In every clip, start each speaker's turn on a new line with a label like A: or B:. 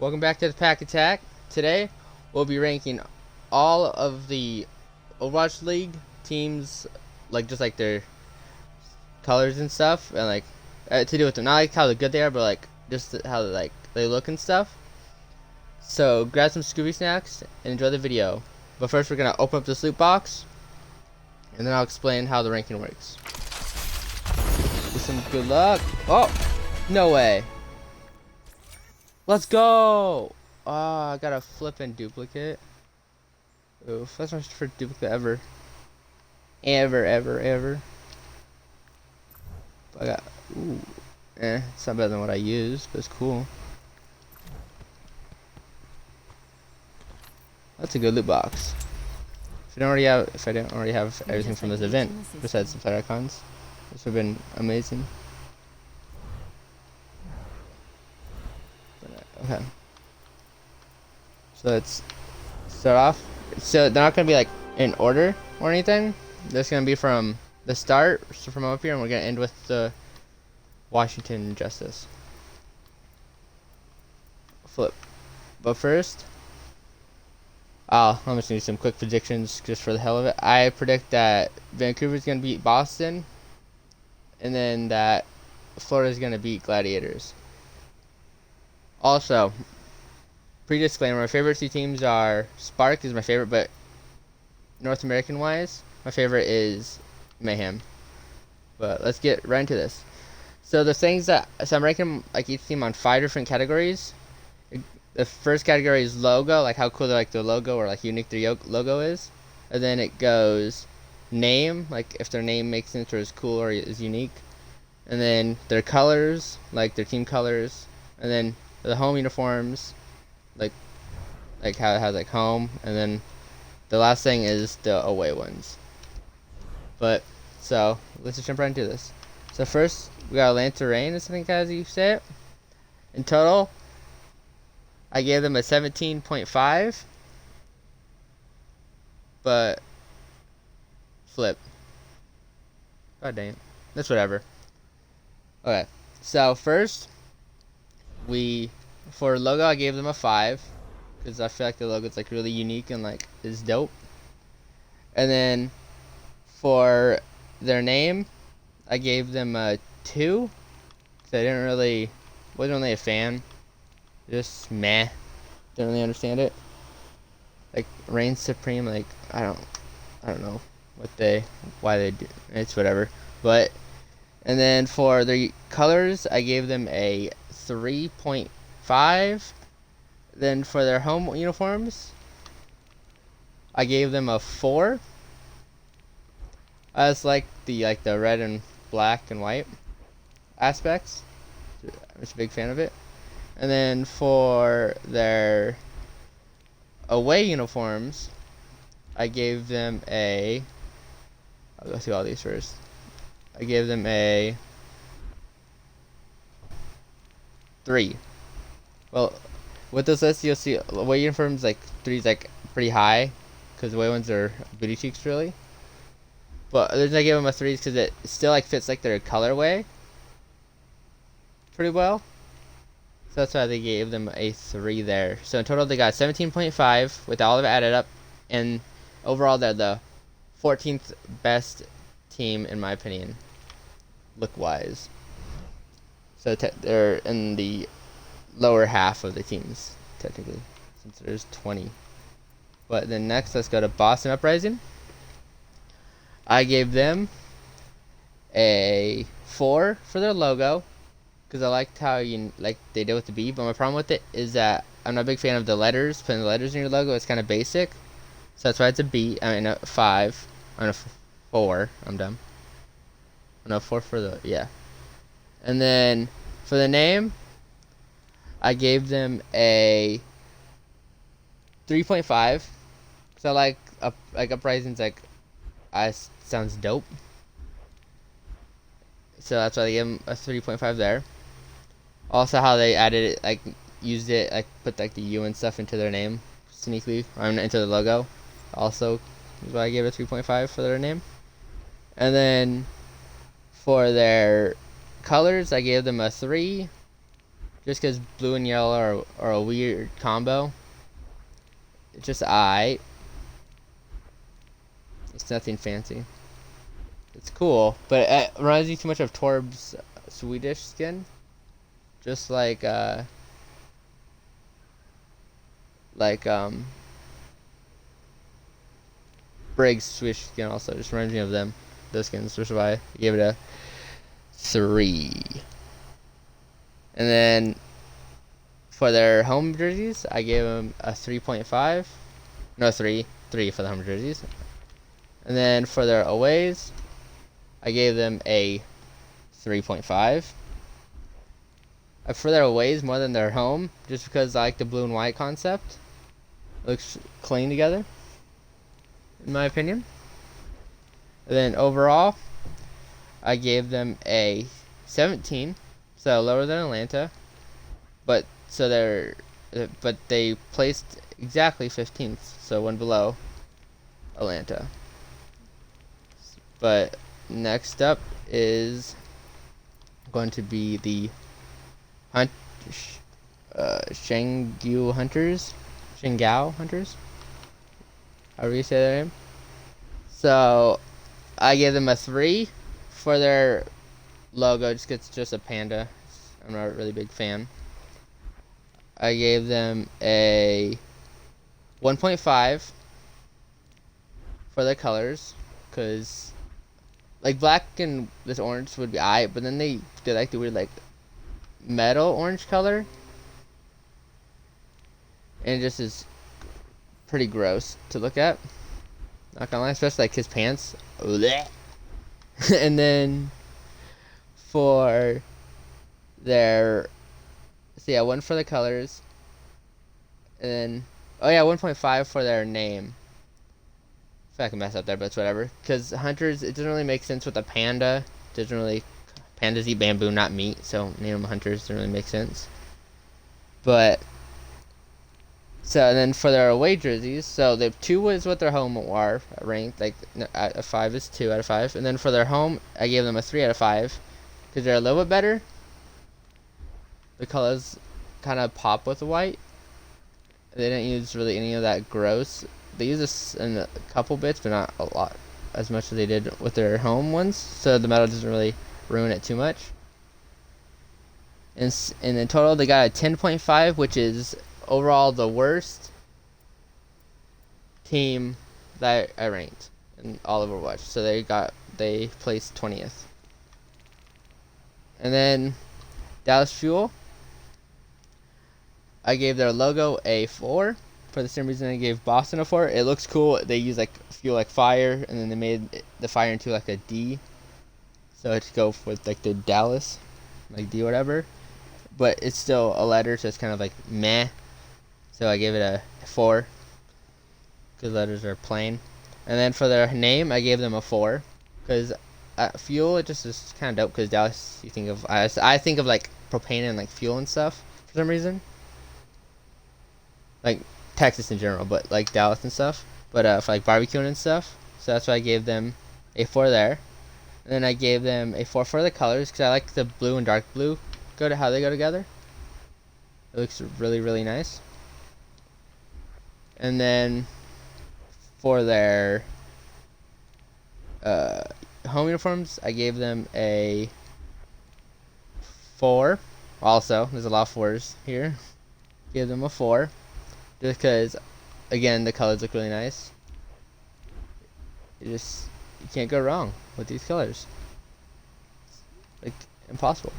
A: Welcome back to the Pack Attack. Today, we'll be ranking all of the Overwatch League teams, just like their colors and stuff, and to do with them. Not like how good they are, but just how they look and stuff. So grab some Scooby snacks and enjoy the video. But first, we're gonna open up this loot box, and then I'll explain how the ranking works. With some good luck. Oh, no way. Let's go! Oh, I got a flippin' duplicate. Oof, that's my first duplicate ever. Ever. I got, ooh, it's not better than what I used, but it's cool. That's a good loot box. If I didn't already have everything from this event, besides the player icons, this would have been amazing. Okay. So let's start off. So they're not gonna be like in order or anything. They're just gonna be from the start, so from up here, and we're gonna end with the Washington Justice. Flip. But first, I'm just gonna do some quick predictions just for the hell of it. I predict that Vancouver's gonna beat Boston, and then that Florida's gonna beat Gladiators. Also, pre-disclaimer, my favorite two teams are Spark is my favorite, but North American wise, my favorite is Mayhem. But let's get right into this. So I'm ranking like each team on 5 different categories. The first category is logo, like how cool their logo or unique their logo is. And then it goes name, like if their name makes sense or is cool or is unique. And then their colors, like their team colors. And then the home uniforms, like how it has home, and then the last thing is the away ones. But so let's just jump right into this. So first we got Atlanta Rain, I think as you say it. In total, I gave them a 17.5, but flip. God dang it. That's whatever. Okay, so first for logo I gave them a 5 because I feel like the logo's really unique and is dope. And then for their name I gave them a 2 because wasn't really a fan. Just meh. Didn't really understand it. Reign Supreme, I don't know why they do. It's whatever. But and then for the colors I gave them a 3.5. Then for their home uniforms I gave them a 4. I just like the red and black and white aspects. I'm just a big fan of it. And then for their away uniforms I gave them a, I'll go through all these first. I gave them a 3. Well, with this list you'll see away uniforms 3 is pretty high because the away ones are booty cheeks really. But the reason I gave them a 3 is because it still fits their colorway pretty well. So that's why they gave them a 3 there. So in total they got 17.5 with all of it added up, and overall they're the 14th best team in my opinion, look wise. So they're in the lower half of the teams technically, since there's 20. But then next let's go to Boston Uprising. I gave them a 4 for their logo because I liked how they did with the B, but my problem with it is that I'm not a big fan of the letters. Putting the letters in your logo, it's kind of basic, so that's why it's a B. I mean a 5. I mean a 4. I'm dumb. No, 4 for the, yeah. And then for the name I gave them a 3.5 because I like Uprising's sounds dope. So that's why I gave them a 3.5 there. Also how they added it, used it, put the U and stuff into their name sneakily, into the logo. Also is why I gave it a 3.5 for their name. And then for their colors I gave them a 3 just because blue and yellow are a weird combo. It's just I. It's nothing fancy. It's cool, but it reminds me too much of Torb's Swedish skin. Just like Briggs Swedish skin also just reminds me of them. Those skins, which is why I gave it a 3. And then for their home jerseys, I gave them a 3.5. No, 3 for the home jerseys. And then for their aways, I gave them a 3.5. For their aways more than their home, just because I like the blue and white concept. It looks clean together, in my opinion. And then overall, I gave them a 17, so lower than Atlanta, but they placed exactly 15th, so one below Atlanta. But next up is going to be the Shangao Hunters, however you say their name. So I gave them a 3 for their logo, just 'cause it's just a panda. I'm not a really big fan. I gave them a 1.5 for their colors, because like black and this orange would be alright, but then they did like the weird like metal orange color, and it just is pretty gross to look at. Not gonna lie, especially like his pants. And then for their, so yeah, 1 for the colors, and then 1.5 for their name. I feel like I can mess up there, but it's whatever. Because hunters, it doesn't really make sense with a panda. Pandas eat bamboo, not meat, so name them hunters doesn't really make sense. But so, and then for their away jerseys, so the 2 is what their home are ranked, like a 5 is 2 out of 5. And then for their home, I gave them a 3 out of 5 because they're a little bit better. The colors kind of pop with the white. They didn't use really any of that gross. They use this in a couple bits, but not a lot, as much as they did with their home ones. So the metal doesn't really ruin it too much. And in total, they got a 10.5, which is overall the worst team that I ranked in all of Overwatch. So they placed 20th. And then Dallas Fuel, I gave their logo a 4 for the same reason I gave Boston a 4. It looks cool. They use like fuel like fire, and then they made the fire into like a D. So it's go with like the Dallas, like D or whatever. But it's still a letter, so it's kind of like meh. So I gave it a 4 because letters are plain. And then for their name, I gave them a 4 because fuel, it just is kind of dope. Because Dallas, you think of I think of like propane and like fuel and stuff for some reason. Like Texas in general, but like Dallas and stuff. But for like barbecuing and stuff. So that's why I gave them a 4 there. And then I gave them a 4 for the colors because I like the blue and dark blue how they go together. It looks really, really nice. And then for their home uniforms, I gave them a 4. Also, there's a lot of 4s here. Give them a 4. Just because, again, the colors look really nice. You can't go wrong with these colors. Like, impossible.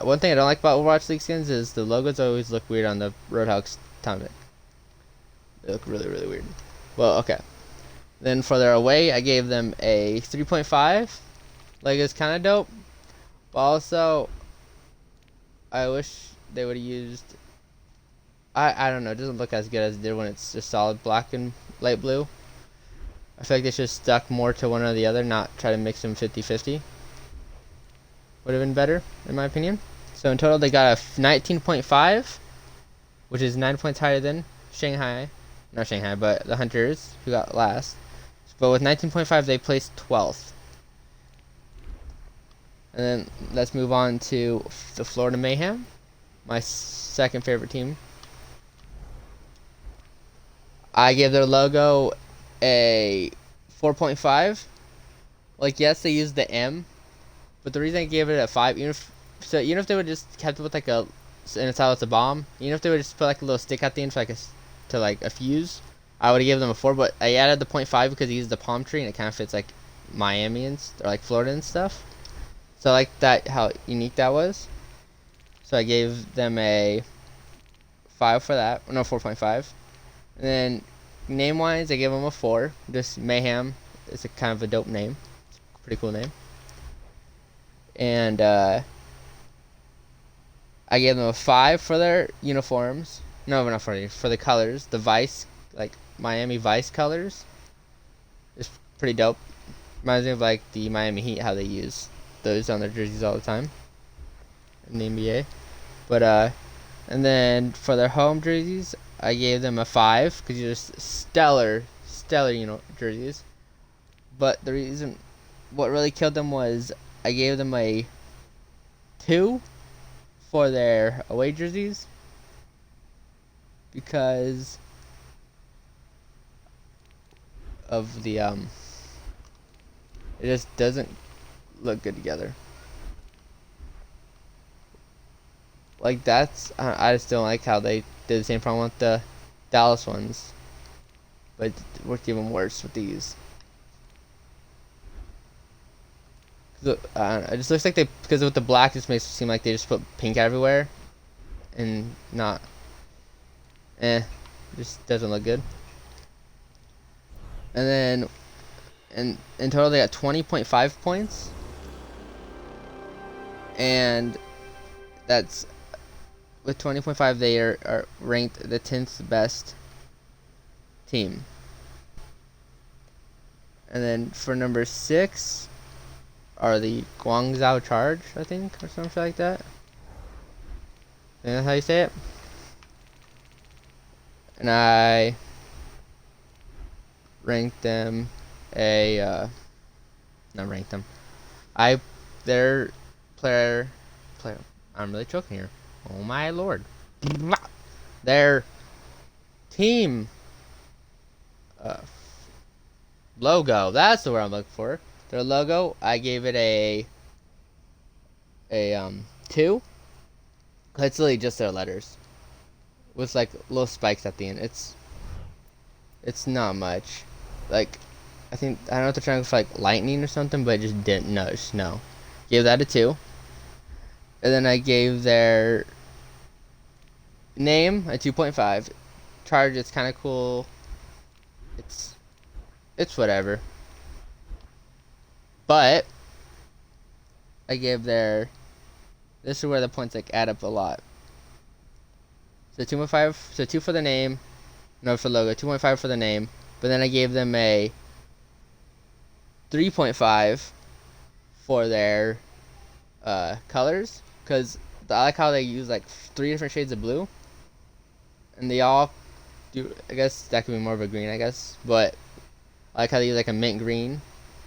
A: One thing I don't like about Overwatch League skins is the logos always look weird on the Roadhog Atomic. They look really, really weird. Well, okay. Then for their away, I gave them a 3.5. Like, it's kind of dope. But also, I wish they would have used... I don't know. It doesn't look as good as it did when it's just solid black and light blue. I feel like they should have stuck more to one or the other, not try to mix them 50-50. Would have been better, in my opinion. So in total, they got a 19.5, which is 9 points higher than not Shanghai, but the Hunters, who got last. But with 19.5, they placed 12th. And then let's move on to the Florida Mayhem, my second favorite team. I gave their logo a 4.5. Like, yes, they used the M, but the reason I gave it a 5, even if they would just kept it with like a, and it's how it's a bomb, even if they would just put like a little stick at the end for like a fuse, I would have given them a 4. But I added the 0.5 because he used the palm tree and it kind of fits like Miami and or like Florida and stuff. So I like that, how unique that was. So I gave them a 5 for that. No, 4.5. And then name wise, I gave them a 4. Just Mayhem. It's a kind of a dope name. Pretty cool name. And I gave them a 5 for their uniforms. No, not for the colors. The Vice, like Miami Vice colors. It's pretty dope. Reminds me of like the Miami Heat, how they use those on their jerseys all the time in the NBA. But and then for their home jerseys, I gave them a 5 because you're just stellar, jerseys. But the reason, what really killed them was I gave them a 2 for their away jerseys because of the it just doesn't look good together. Like that's, I just don't like how they did the same problem with the Dallas ones, but it worked even worse with these. It just looks like they, because with the black, it just makes it seem like they just put pink everywhere, and not, just doesn't look good. And then, in total, they got 20.5 points, and that's, with 20.5, they are ranked the 10th best team. And then for number 6 are the Guangzhou Charge, I think, or something like that. I think that's how you say it. And I ranked them their player, I'm really choking here. Oh my lord. Their team logo, that's the word I'm looking for. Their logo, I gave it a 2. It's literally just their letters with like little spikes at the end. It's not much. Like, I don't know if they're trying to go for like lightning or something, but it just didn't. No. Gave that a 2. And then I gave their name a 2.5. Charge, it's kind of cool. It's whatever. But I gave this is where the points like add up a lot. So 2.5, so 2 for the name, no, for the logo, 2.5 for the name. But then I gave them a 3.5 for their colors, because I like how they use like 3 different shades of blue, and they all do. I guess that could be more of a green, I guess, but I like how they use like a mint green,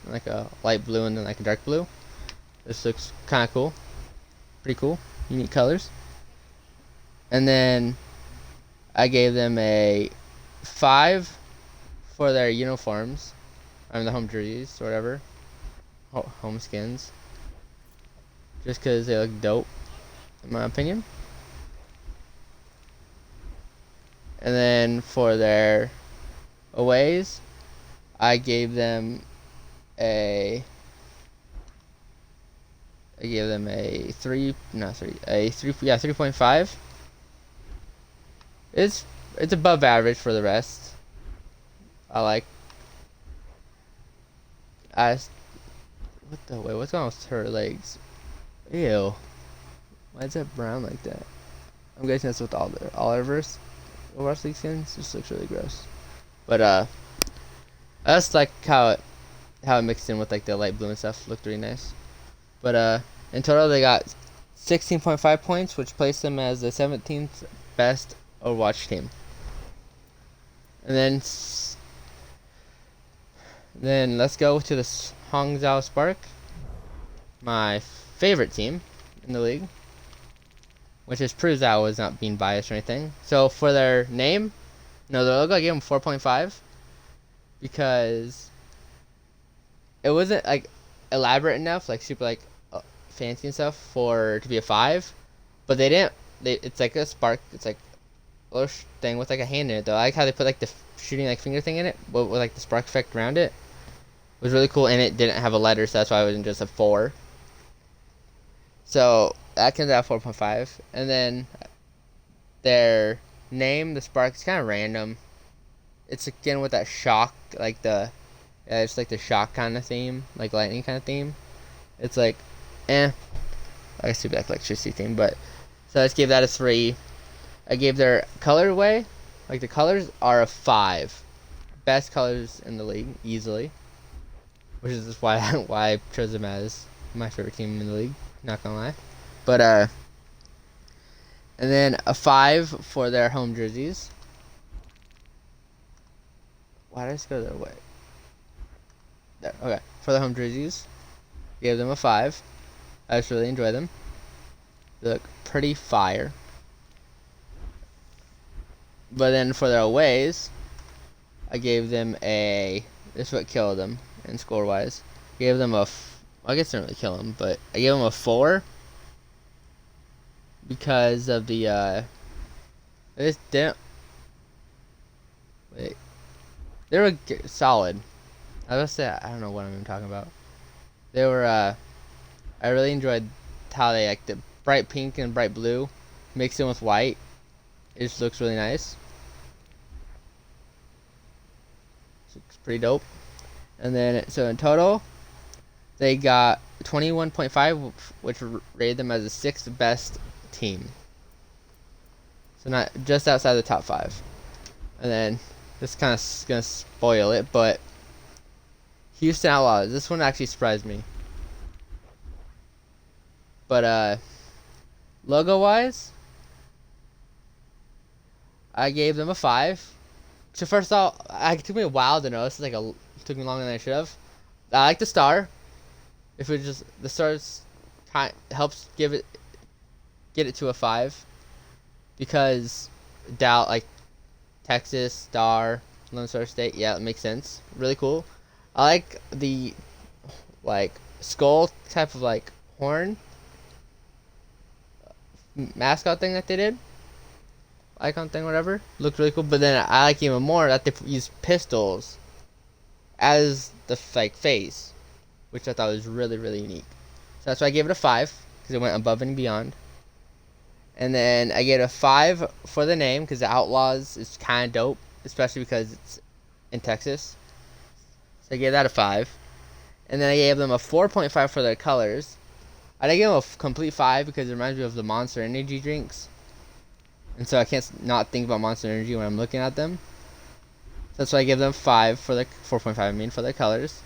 A: like a light blue, and then like a dark blue. This looks kind of cool, pretty cool, unique colors. And then I gave them a 5 for their uniforms, I mean the home jerseys or whatever, home skins, just because they look dope, in my opinion. And then for their aways, I gave them a 3.5. It's above average for the rest. What's going on with her legs? Ew. Why is that brown like that? I'm guessing that's with all the Overwatch League skins. Just looks really gross. But I just like how it mixed in with like the light blue and stuff. Looked really nice. But in total they got 16.5 points, which placed them as the 17th best Overwatch team. And then let's go to the Hangzhou Spark, my favorite team in the league. which just proves that I was not being biased or anything. So for their name, no, their logo, I gave them 4.5 because it wasn't like elaborate enough, like super like fancy and stuff for to be a 5. But they didn't. It's like a spark. It's like a little thing with like a hand in it though. I like how they put like the shooting like finger thing in it, with like the spark effect around it. It was really cool, and it didn't have a letter, so that's why it wasn't just a 4. So that comes out 4.5, and then their name, the spark, is kind of random. It's again with that shock, like it's like the shock kind of theme, like lightning kind of theme. It's like, I guess it'd be like electricity theme, but so I just gave that a 3. I gave their colorway, like the colors are a 5, best colors in the league easily, which is why I chose them as my favorite team in the league. Not gonna lie, but and then a 5 for their home jerseys. Why did I just go their way? There, okay. For the home jerseys, gave them a 5. I just really enjoy them. They look pretty fire. But then for their aways, I gave them a. This is what killed them in score wise. Gave them a. I guess it didn't really kill them, but I gave them a 4 because of the. They just didn't. Wait. They were solid. I was gonna say, I don't know what I'm even talking about. They were, I really enjoyed how they, like, the bright pink and bright blue mixed in with white. It just looks really nice. Looks pretty dope. And then, so in total, they got 21.5, which rated them as the 6th best team. So not just outside the top 5. And then, this kind of gonna spoil it, but Houston Outlaws. This one actually surprised me. But logo wise, I gave them a 5. So first off, it took me a while to notice. It took me longer than I should have. I like the star. If it just the stars helps get it to a 5, because like Texas Star, Lone Star State, yeah, it makes sense. Really cool. I like the skull type of horn mascot thing that they did, icon thing, whatever. Looked really cool. But then I like even more that they used pistols as the face, which I thought was really, really unique. So that's why I gave it a 5, because it went above and beyond. And then I gave it a 5 for the name, because the Outlaws is kind of dope, especially because it's in Texas. So I gave that a 5. And then I gave them a 4.5 for their colors. I didn't give them a complete 5 because it reminds me of the Monster Energy drinks. And so I can't not think about Monster Energy when I'm looking at them. So that's why I give them 5 for the 4.5, I mean, for their colors.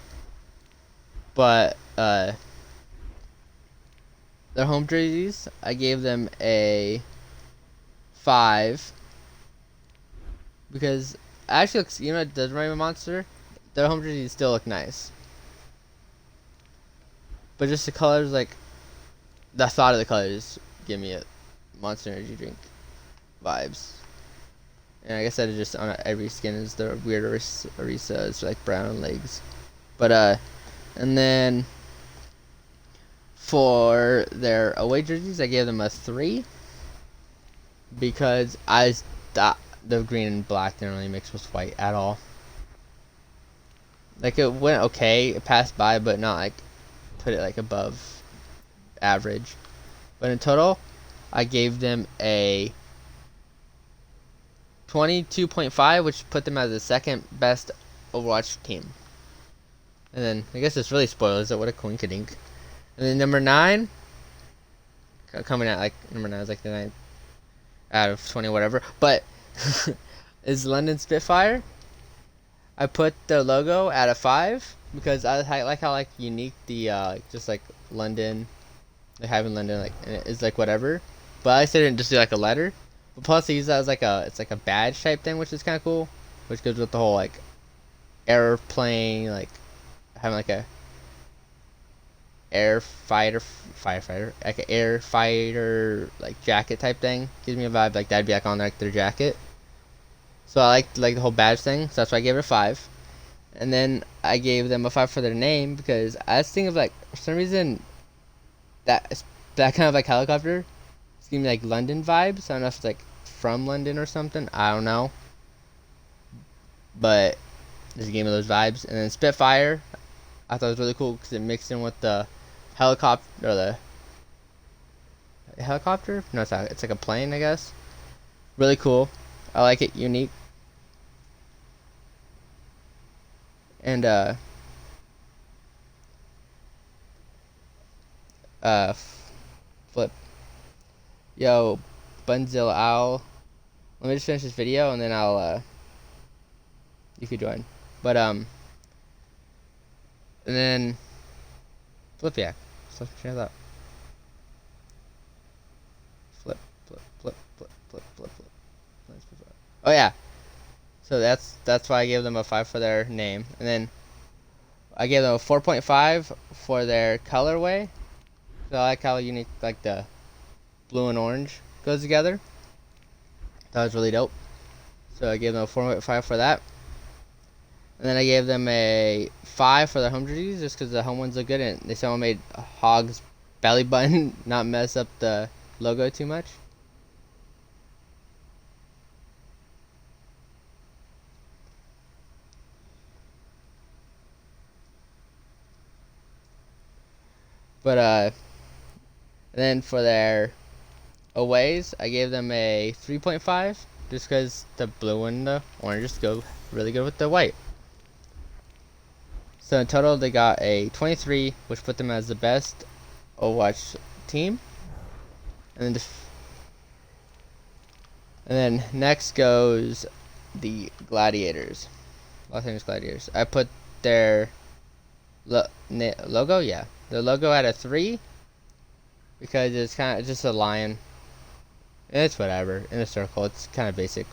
A: But their home jerseys, I gave them a 5 because actually looks, it does remind me of Monster. Their home jerseys still look nice, but just the colors, the thought of the colors, give me a Monster Energy drink vibes. And I guess that is just on every skin is the weird Orisa. It's like brown legs, but and then for their away jerseys, I gave them a 3 because the green and black didn't really mix with white at all. It went okay, it passed by, but not put it above average. But in total, I gave them a 22.5, which put them as the 2nd best Overwatch team. And then I guess this really spoils it. What a coinkydink. And then number 9, coming at number 9 is the 9th out of 20, whatever. But is London Spitfire. I put the logo at a 5 because I like how unique the just London, having London and it is whatever. But I didn't just do a letter. But plus I use that as it's a badge type thing, which is kind of cool, which goes with the whole airplane having a firefighter, like an air fighter like jacket type thing. Gives me a vibe like that'd be like on like their jacket. So I liked like the whole badge thing, so that's why I gave it a 5. And then I gave them a 5 for their name because I was thinking of like for some reason that kind of like helicopter it's giving me like London vibes. I don't know if it's like from London or something. I don't know, but just gave me those vibes. And then Spitfire, I thought it was really cool because it mixed in with the helicopter or the helicopter. No, it's not. It's like a plane, I guess. Really cool. I like it. Unique. And flip. Yo, Bunzilla Owl. Let me just finish this video and then I'll you could join. But and then flip, yeah. So share that. Flip. Oh yeah. So that's why I gave them a 5 for their name. And then I gave them a 4.5 for their colorway. So I like how unique like the blue and orange goes together. That was really dope. So I gave them a 4.5 for that. And then I gave them a 5 for their home jerseys just because the home ones look good. And they someone made a Hog's belly button not mess up the logo too much. But and then for their aways, I gave them a 3.5 just because the blue and the orange just go really good with the white. So in total, they got a 23, which put them as the best Overwatch team. And then next goes the Gladiators, Los Angeles Gladiators. I put their logo, yeah, the logo at a 3 because it's kind of just a lion. It's whatever in a circle. It's kind of basic.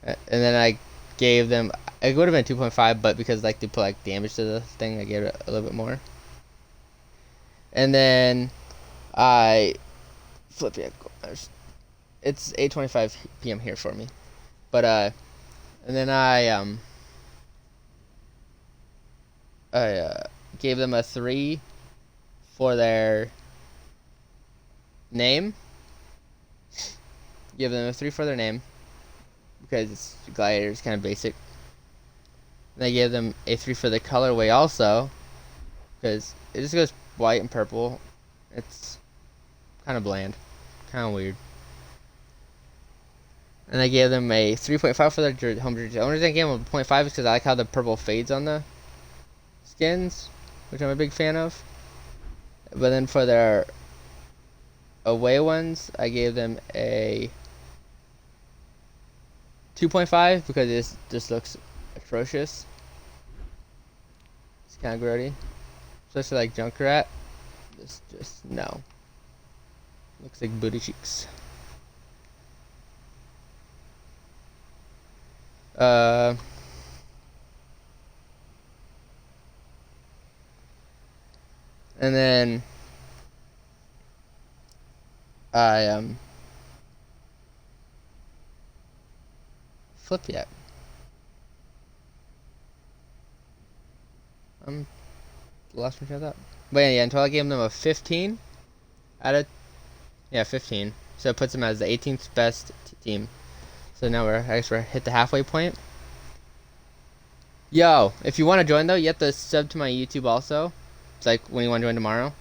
A: And then I gave them. It would have been 2.5, but because like they put like damage to the thing, I gave it a little bit more. And then I flip it. It's 8:25 p.m. here for me, but and then I gave them a 3 for their name. Give them a 3 for their name because it's Gladiators, kind of basic. And I gave them a 3 for the colorway also because it just goes white and purple. It's kind of bland, kind of weird. And I gave them a 3.5 for their home jersey. The only reason I gave them a 0.5 is because I like how the purple fades on the skins, which I'm a big fan of. But then for their away ones, I gave them a 2.5 because this just looks atrocious. It's kind of grody, especially like Junkrat. This just no. Looks like booty cheeks. And then I flip yet. Lost my that. But yeah, until I gave them a 15 out of 15. So it puts them as the 18th best team. So now I guess we're hit the halfway point. Yo, if you want to join though, you have to sub to my YouTube also. It's like when you want to join tomorrow.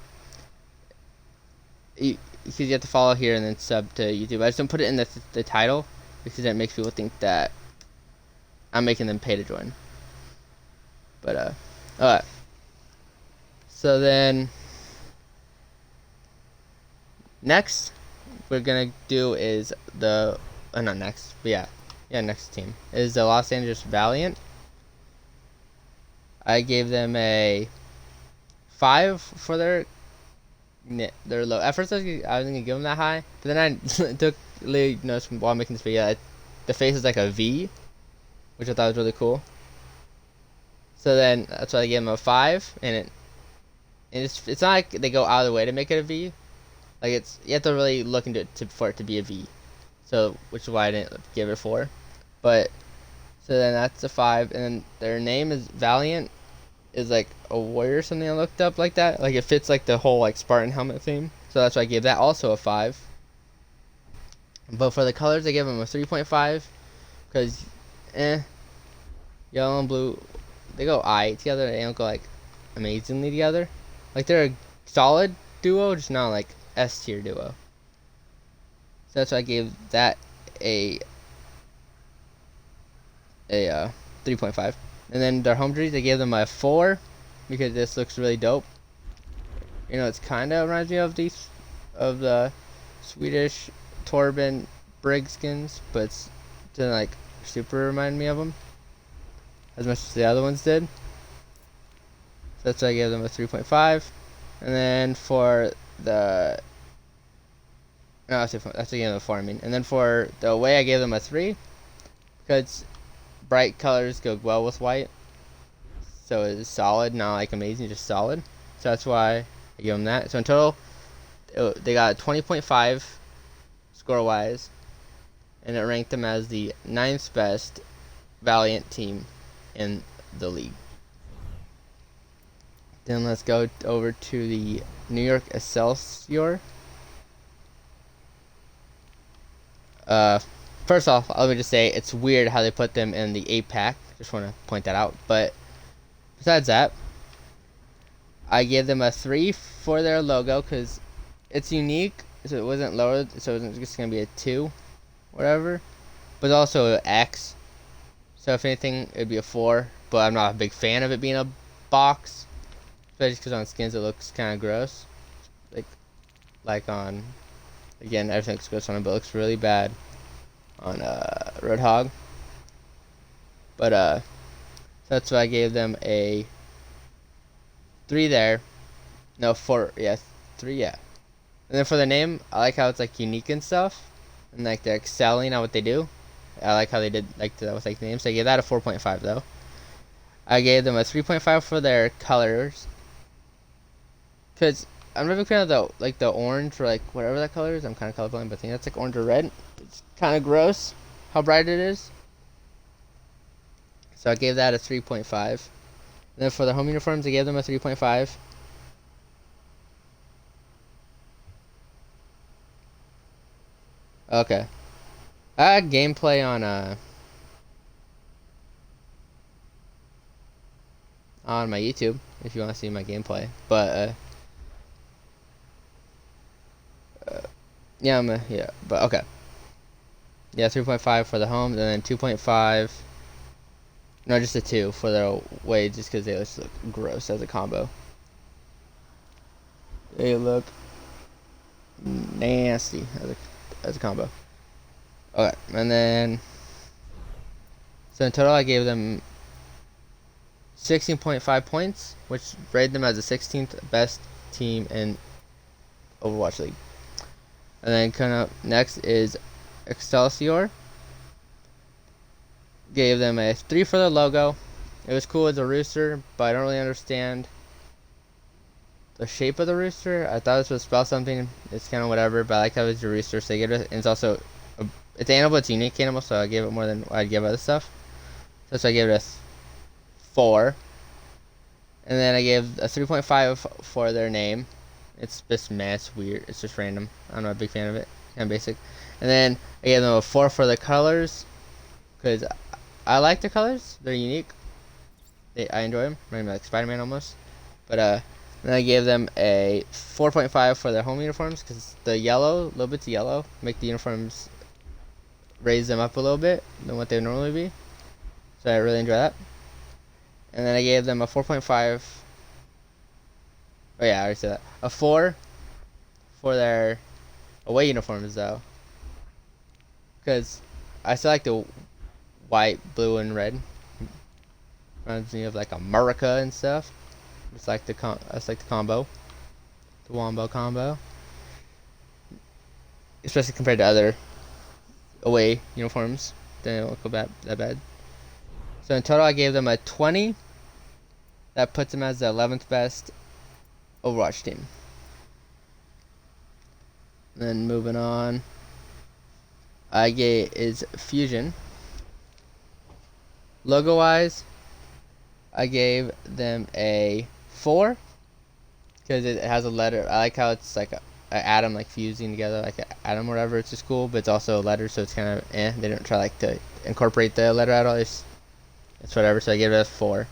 A: Because you have to follow here and then sub to YouTube. I just don't put it in the title because that makes people think that I'm making them pay to join. But alright. So then next we're gonna do is the not next, but yeah, next team is the Los Angeles Valiant. I gave them a 5 for their low. At first I was gonna give them that high, but then I took notice while making this video. The face is like a V, which I thought was really cool. So then that's why I gave them a 5, and And it's not like they go out of the way to make it a V. Like you have to really look into it for it to be a V. So which is why I didn't give it a 4. But so then that's a 5, and then their name is Valiant. Is like a warrior or something I looked up like that. Like it fits like the whole like Spartan helmet theme. So that's why I gave that also a 5. But for the colors, I give them a 3.5 because, yellow and blue, they go I together. They don't go like amazingly together. Like they're a solid duo, just not like S tier duo. So that's why I gave that a 3.5. And then their home jerseys, I gave them a 4 because this looks really dope. You know, it's kind of reminds me of the Swedish Torben Brigskins, but it didn't like super remind me of them as much as the other ones did. So that's why I gave them a 3.5. And then for the that's I gave them a 4. I mean, and then for the away, I gave them a 3 because bright colors go well with white. So it's solid, not like amazing, just solid. So that's why I give them that. So in total, they got 20.5 score-wise, and it ranked them as the 9th best Valiant team in the league. Then let's go over to the New York Excelsior. First off, let me just say it's weird how they put them in the 8-pack. Just want to point that out. But besides that, I gave them a 3 for their logo because it's unique. So it wasn't lowered, so it wasn't just gonna be a 2, whatever. But also an X. So if anything, it'd be a 4. But I'm not a big fan of it being a box, especially because on skins it looks kind of gross. Like on, again, everything looks gross on it, but it looks really bad on Roadhog. But so that's why I gave them a 3 there. No, 4. Yeah, 3. Yeah. And then for the name, I like how it's like unique and stuff, and like they're excelling at what they do. I like how they did like that with like names. So I gave that a 4.5 though. I gave them a 3.5 for their colors, cause I'm not a big fan of the orange or like whatever that color is. I'm kind of colorblind, but I think that's like orange or red. It's kind of gross how bright it is. So I gave that a 3.5. And then for the home uniforms, I gave them a 3.5. Okay. I had gameplay on my YouTube if you want to see my gameplay. But yeah, but okay. Yeah, 3.5 for the home, and then 2.5. No, just a 2 for the away, just because they just look gross as a combo. They look nasty as a combo. Okay, and then so in total I gave them 16.5 points, which rated them as the 16th best team in Overwatch League. And then kind of next is Excelsior. Gave them a 3 for the logo. It was cool as a rooster, but I don't really understand the shape of the rooster. I thought this would spell something. It's kind of whatever, but I like how it's a rooster. So and it's also it's an animal. It's a unique animal, so I gave it more than I'd give other stuff. So I gave it a 4. And then I gave a 3.5 for their name. It's just it's weird. It's just random. I'm not a big fan of it. Kind of basic. And then I gave them a 4 for the colors, because I like the colors. They're unique. I enjoy them. Remind me like Spider-Man almost. But then I gave them a 4.5 for their home uniforms, because the yellow, little bits of yellow, make the uniforms raise them up a little bit than what they would normally be. So I really enjoy that. And then I gave them a 4.5. Oh yeah, I already said that. A 4 for their away uniforms though, because I still like the white, blue, and red. Reminds me of like America and stuff. It's like the combo, the Wombo combo, especially compared to other away uniforms. They don't look that bad. So in total, I gave them a 20. That puts them as the 11th best Overwatch team. Then moving on, I gave is Fusion. Logo wise, I gave them a 4 because it has a letter. I like how it's like an atom like fusing together, like an atom or whatever. It's just cool, but it's also a letter, so it's kind of They don't try like to incorporate the letter at all. It's whatever. So I gave it a 4.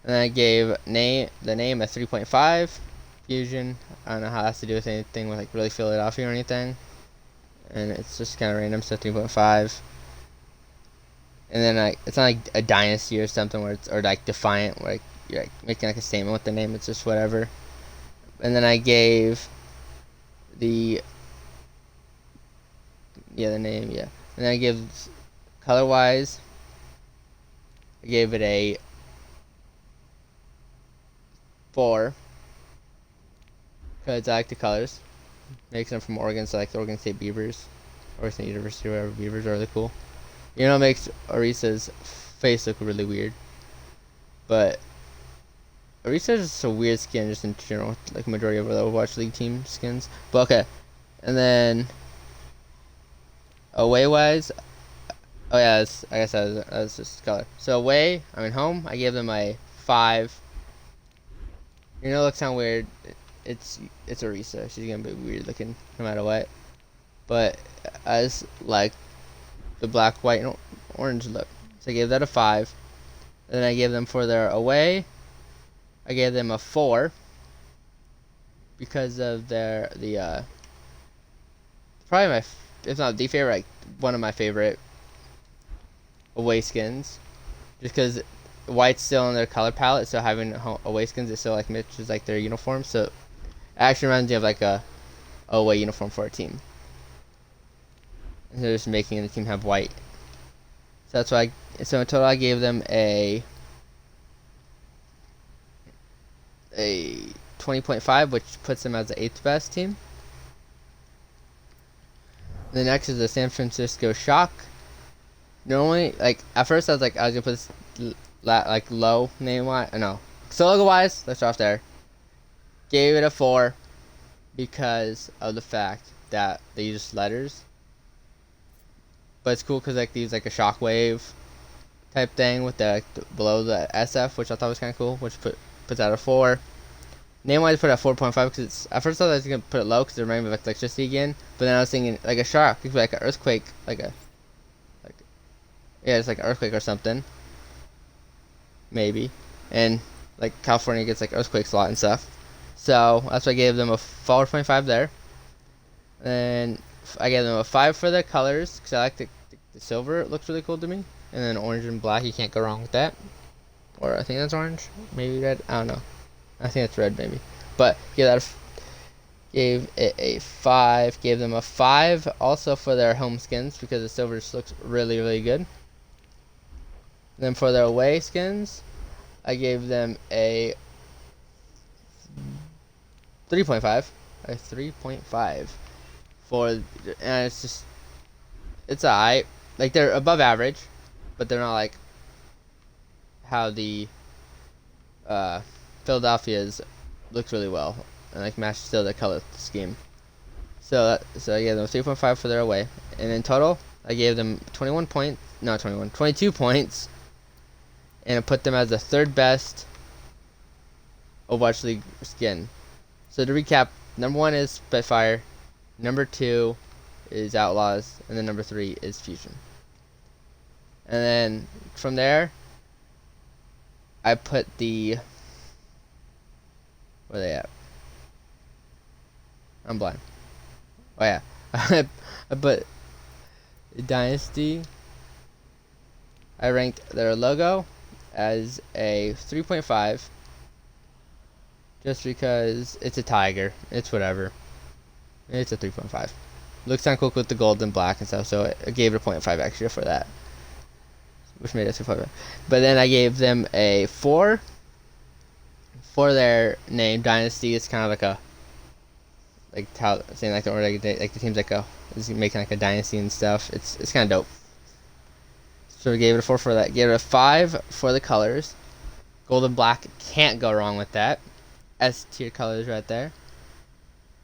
A: And then I gave the name a 3.5. Fusion. I don't know how it has to do with anything with like really fill it off here or anything. And it's just kind of random, so 3.5. And then it's not like a dynasty or something where or like defiant, where like you're like making like a statement with the name. It's just whatever. And then I gave the name, And then I give color wise, I gave it a 4 because I like the colors. Makes them from Oregon, so I like the Oregon State Beavers, Oregon State University, whatever. Beavers are really cool. You know, it makes Arisa's face look really weird. But Arisa's just a weird skin, just in general, like majority of the Overwatch League team skins. But okay, and then away wise, oh yeah, I guess that's just color. So away, home, I gave them a 5. You know, it looks kind of weird. It's Arisa. She's gonna be weird looking no matter what. But I just like the black, white, and orange look. So I gave that a 5. And then I gave them for their away, I gave them a 4 because of probably if not the favorite, like one of my favorite away skins, just because white's still in their color palette, so having away skins is still like matches like their uniform, so it actually reminds me of like a away uniform for a team. And they're just making the team have white. So that's why so in total I gave them a 20.5, which puts them as the 8th best team. The next is the San Francisco Shock. Normally, like at first I was gonna put this like low name wise. No, so logo wise, let's start off there. Gave it a 4 because of the fact that they use letters. But it's cool because like they use like a shockwave type thing with the below the SF, which I thought was kind of cool, which puts out a 4. Name wise, put it at 4.5 because it's at first I thought I was gonna put it low because it reminded me of like electricity again. But then I was thinking like a shock, it could be like an earthquake, it's like an earthquake or something, maybe. And like California gets like earthquakes a lot and stuff, so that's why I gave them a 4.5 there. And I gave them a 5 for the colors because I like the silver. It looks really cool to me. And then orange and black, you can't go wrong with that. Or I think that's orange, maybe red. I don't know. I think it's red maybe. But gave it a 5. Gave them a 5 also for their home skins because the silver just looks really, really good. And then for their away skins, I gave them a 3.5. A 3.5 and it's alright. Like they're above average, but they're not like how the Philadelphia's looks really well and like matches still the color scheme. So I gave them 3.5 for their away, and in total I gave them 22 points, and it put them as the 3rd best Overwatch League skin. So to recap, number 1 is Spitfire, number 2 is Outlaws, and then number 3 is Fusion. And then from there, I put where are they at? I'm blind. Oh yeah, I put Dynasty. I ranked their logo as a 3.5. Just because it's a tiger. It's whatever. It's a 3.5. Looks kind of cool with the gold and black and stuff, so I gave it a 0.5 extra for that, which made it 3.5. But then I gave them a 4 for their name. Dynasty is kind of saying like the team's is making like a dynasty and stuff. It's kind of dope. So we gave it a 4 for that. Gave it a 5 for the colors. Gold and black, can't go wrong with that. S tier colors right there.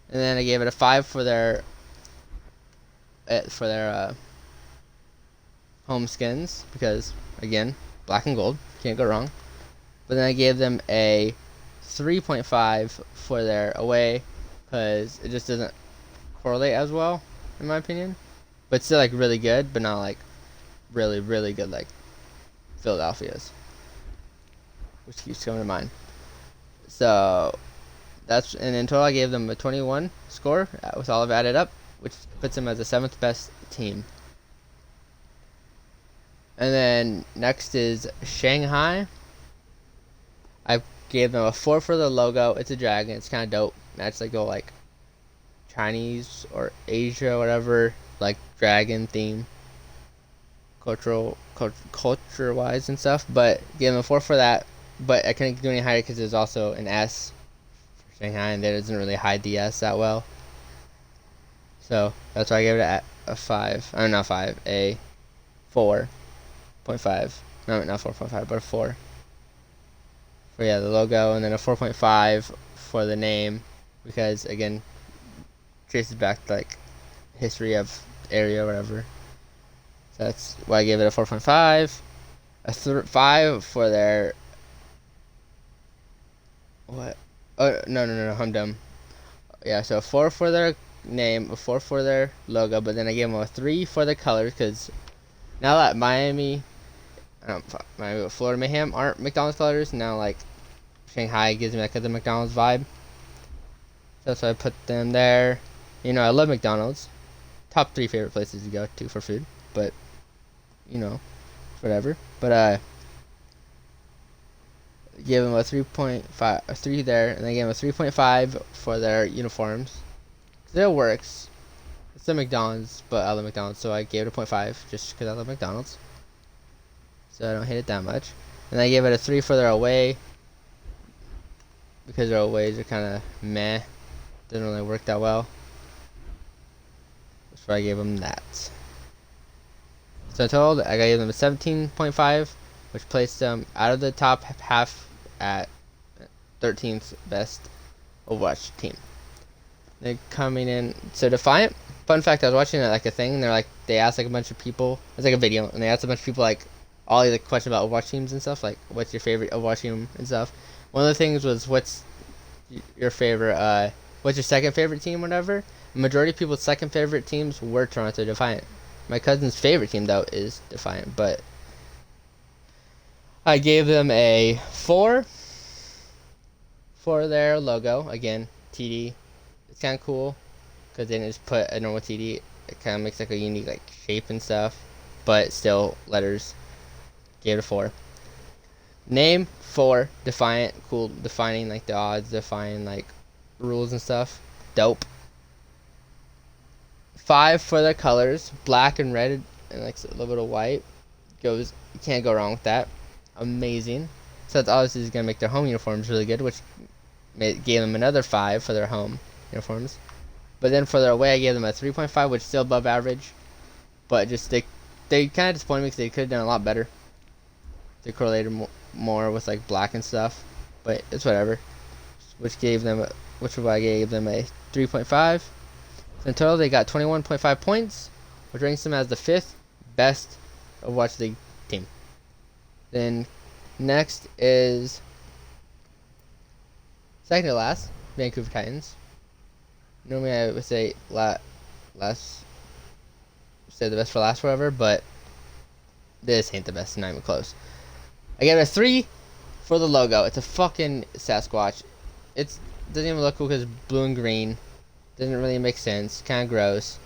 A: And then I gave it a 5 for their home skins, because again, black and gold, can't go wrong. But then I gave them a 3.5 for their away, because it just doesn't correlate as well, in my opinion. But still, like, really good, but not like really, really good like Philadelphia's, which keeps coming to mind. So and in total I gave them a 21 score with all of it added up, which puts them as the 7th best team. And then next is Shanghai. I gave them a 4 for the logo. It's a dragon. It's kind of dope. That's like Chinese or Asia or whatever, like dragon theme, culture wise and stuff. But gave them a 4 for that. But I couldn't do any higher because there's also an S for Shanghai, and that doesn't really hide the S that well. So that's why I gave it a 5. I mean, not 5, a 4.5. No, not 4.5, but a 4. For the logo, and then a 4.5 for the name, because again, traces back to like history of area or whatever. So that's why I gave it a 4.5. A 5 for their what? Oh, no, I'm dumb. Yeah, so a 4 for their name, a 4 for their logo, but then I gave them a 3 for the colors, because now that Florida Mayhem aren't McDonald's colors, now like Shanghai gives me like the McDonald's vibe. So that's why I put them there. You know, I love McDonald's. Top 3 favorite places to go to for food, but you know, whatever. But give them a 3.5, a 3 there, and I gave them a 3.5 for their uniforms. It works. It's a McDonald's, but I love McDonald's, so I gave it a 0.5 just because I love McDonald's. So I don't hate it that much. And I gave it a 3 for their away, because their aways are kind of meh. Doesn't really work that well. That's why I gave them that. So in total, I gave them a 17.5, which placed them out of the top half at 13th best Overwatch team. They're coming in. So Defiant, fun fact, I was watching like a thing, and they asked like a bunch of people, it's like a video, and they asked a bunch of people like all the questions about Overwatch teams and stuff, like what's your favorite Overwatch team and stuff. One of the things was what's your favorite, what's your second favorite team, whatever. The majority of people's second favorite teams were Toronto Defiant. My cousin's favorite team though is Defiant, but I gave them a 4 for their logo. Again, TD. It's kind of cool because they didn't just put a normal TD. It kind of makes like a unique like shape and stuff, but still letters. Gave it a 4. Name 4. Defiant. Cool. Defining like the odds. Defining like rules and stuff. Dope. 5 for their colors. Black and red and like a little bit of white. You can't go wrong with that. Amazing. So that's obviously going to make their home uniforms really good, which gave them another 5 for their home uniforms. But then for their away, I gave them a 3.5, which is still above average. But just they kind of disappointed me because they could have done a lot better. They correlated more with like black and stuff, but it's whatever. Which is why I gave them a 3.5. So in total, they got 21.5 points, which ranks them as the 5th best Overwatch League team. Then next is second to last, Vancouver Titans. Normally I would say the best for last forever, but this ain't the best, not even close. I gave it a 3 for the logo. It's a fucking Sasquatch. It doesn't even look cool because it's blue and green. Doesn't really make sense. Kind of gross.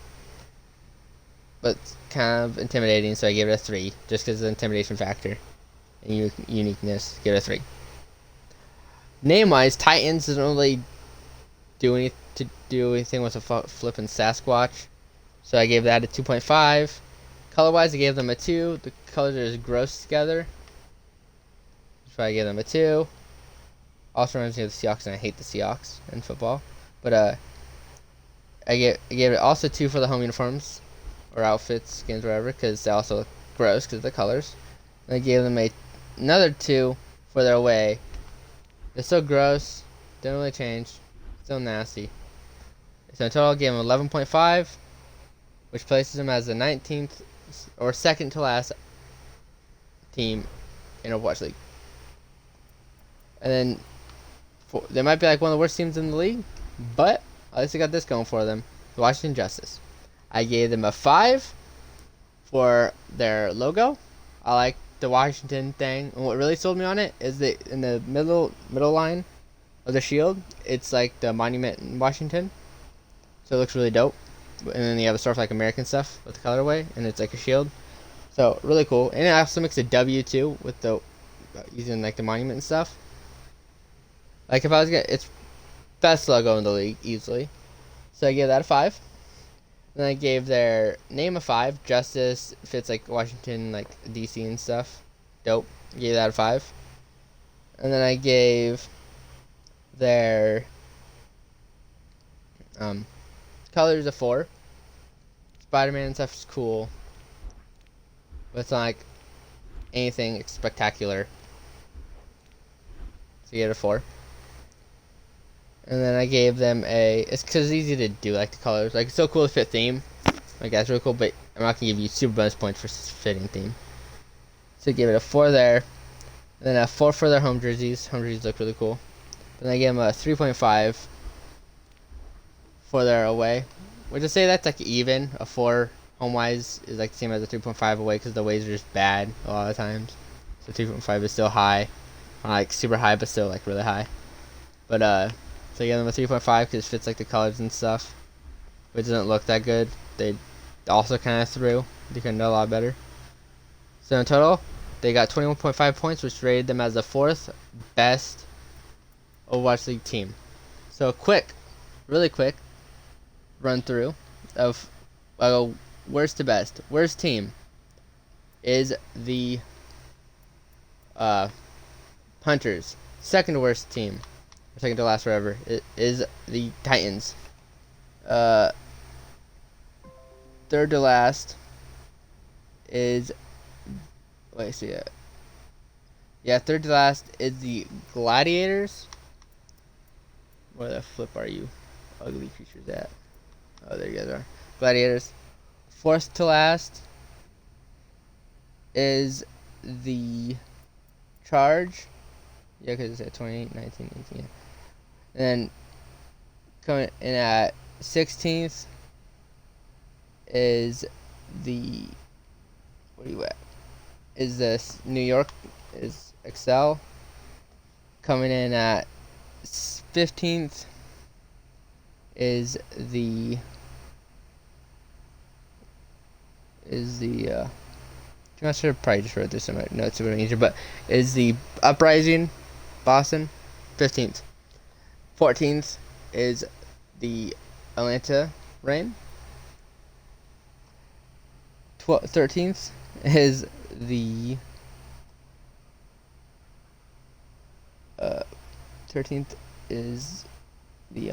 A: But kind of intimidating, so I gave it a 3 just because of the intimidation factor and uniqueness. Give it a 3. Name-wise, Titans doesn't really do anything with a flipping Sasquatch, so I gave that a 2.5. Color-wise, I gave them a 2. The colors are just gross together, so I gave them a 2. Also reminds me of the Seahawks, and I hate the Seahawks in football. But I gave it also 2 for the home uniforms or outfits, skins, whatever, because they also look gross because of the colors. And I gave them another 2 for their away. They're so gross, Didn't really change. Still nasty. So in total, I gave him 11.5, which places him as the 19th or second to last team in Overwatch League. And then they might be like one of the worst teams in the league, but at least they got this going for them. The Washington Justice. I gave them a 5 for their logo. I like the Washington thing, and what really sold me on it is that in the middle line of the shield, it's like the monument in Washington, so it looks really dope. And then you have a sort of like American stuff with the colorway, and it's like a shield, so really cool. And it also makes a W too with the using like the monument and stuff. Like if I was gonna, it's best logo in the league easily. So I gave that a 5. Then I gave their name a 5. Justice fits like Washington, like DC and stuff. Dope. Gave that a 5. And then I gave their colors a 4. Spider-Man and stuff is cool, but it's not like anything spectacular. So you get a 4. And then I gave them it's because it's easy to do, like the colors. Like, it's so cool to fit theme. Like, that's really cool, but I'm not going to give you super bonus points for fitting theme. So I gave it a 4 there. And then a 4 for their home jerseys. Home jerseys look really cool. Then I gave them a 3.5 for their away. Which I say that's like even. A 4 home-wise is like the same as a 3.5 away because the aways are just bad a lot of times. So 3.5 is still high. Not like super high, but still like really high. But, so I gave them a 3.5 because it fits like the colors and stuff. But it doesn't look that good. They also kind of threw. They could have done a lot better. So in total, they got 21.5 points, which rated them as the 4th best Overwatch League team. So a quick, really quick run through of worst to best. Worst team is the Hunters. Second worst team, or second to last forever, it is the Titans. Third to last is third to last is the Gladiators. Where the flip are you ugly creatures at? Oh, there you guys are. Gladiators. Fourth to last is the Charge. Yeah, because it's at 28, 19, 18. Yeah. And then coming in at 16th is the, where are you at? Is this New York, is Excel. Coming in at 15th is the I'm not sure, probably just wrote this in my notes a bit easier, but is the Uprising Boston. 15th. 14th is the Atlanta Reign. 13th is the 13th is the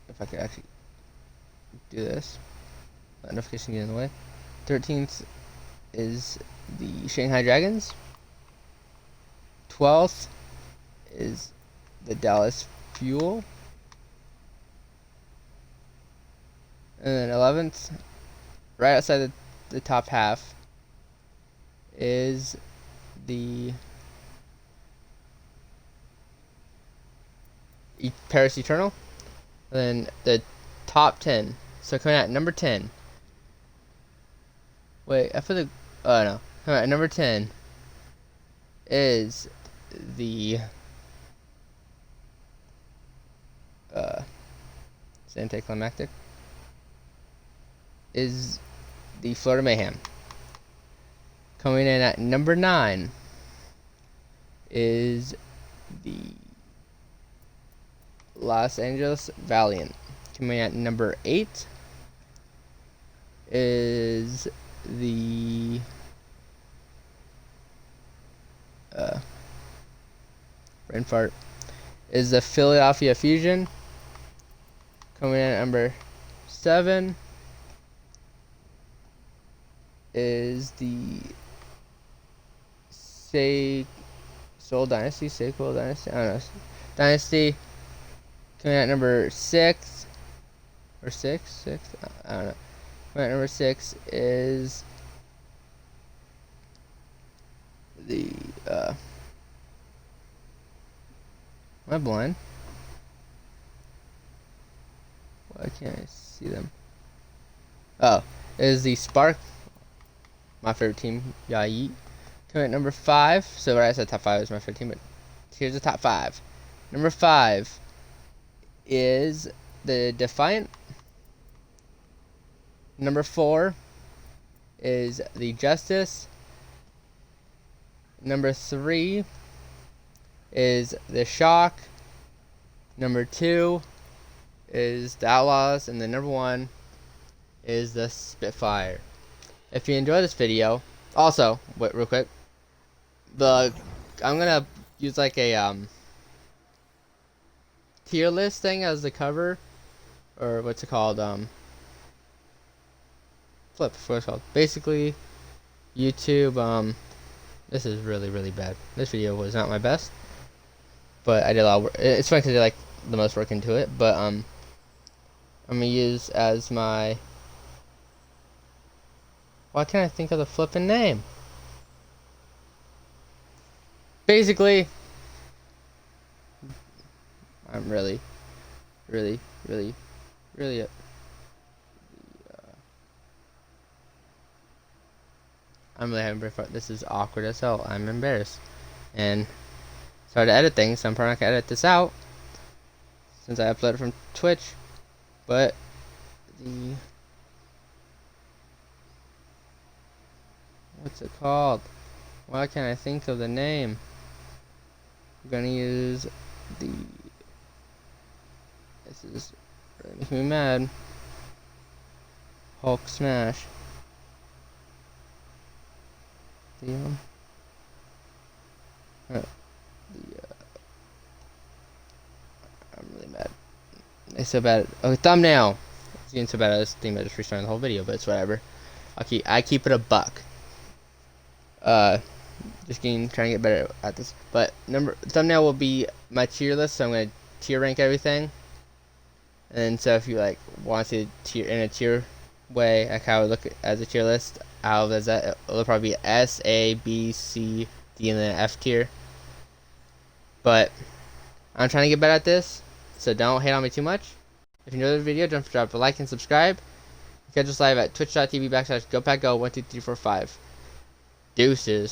A: if I could actually do this, notification get in the way. 13th is the Shanghai Dragons. 12th is the Dallas Fuel. And then 11th, right outside the top half, is the Paris Eternal. And then the top 10. So coming out at number 10. Wait, after the... Oh, no. Coming out at number 10 is the... it's anticlimactic. Is the Florida Mayhem. Coming in at number 9 is the Los Angeles Valiant. Coming at number 8 is the brain fart. Is the Philadelphia Fusion. Coming in at number 7 is the Soul Dynasty, Sequel Dynasty, I don't know. Dynasty coming at number 6 or 6, I don't know. Coming at number 6 is the am I blind? Why can't I see them? Oh, it is the Spark, my favorite team, Yeet. Coming at number 5. So what I said top 5 is my favorite team, but here's the top 5. Number 5 is the Defiant. Number 4 is the Justice. Number 3 is the Shock. Number 2 is the Outlaws, and the number 1 is the Spitfire. If you enjoy this video, also, wait, real quick, I'm gonna use like a tier list thing as the cover, or what's it called, flip, what's it called? Basically, YouTube, this is really bad. This video was not my best, but I did a lot of work. It's funny because I did like the most work into it, but I'm gonna use as my, why can't I think of the flipping name? Basically, I'm really I'm really having fun. This is awkward as hell. I'm embarrassed. And sorry to edit things. I'm probably not gonna edit this out since I uploaded from Twitch. But what's it called? Why can't I think of the name? I'm gonna use the, this is really making me mad, Hulk Smash. I'm really mad. It's so bad. Oh, thumbnail. It's getting so bad at this thing that just restarting the whole video, but it's whatever. I keep it a buck. Just trying to get better at this. But thumbnail will be my tier list, so I'm gonna tier rank everything. And so if you like want to tier in a tier way, like how I would look as a tier list, it'll probably be S, A, B, C, D, and then F tier. But I'm trying to get better at this, so don't hate on me too much. If you enjoyed the video, don't forget to drop a like and subscribe. Catch us live at twitch.tv/GoPackGo12345. Deuces.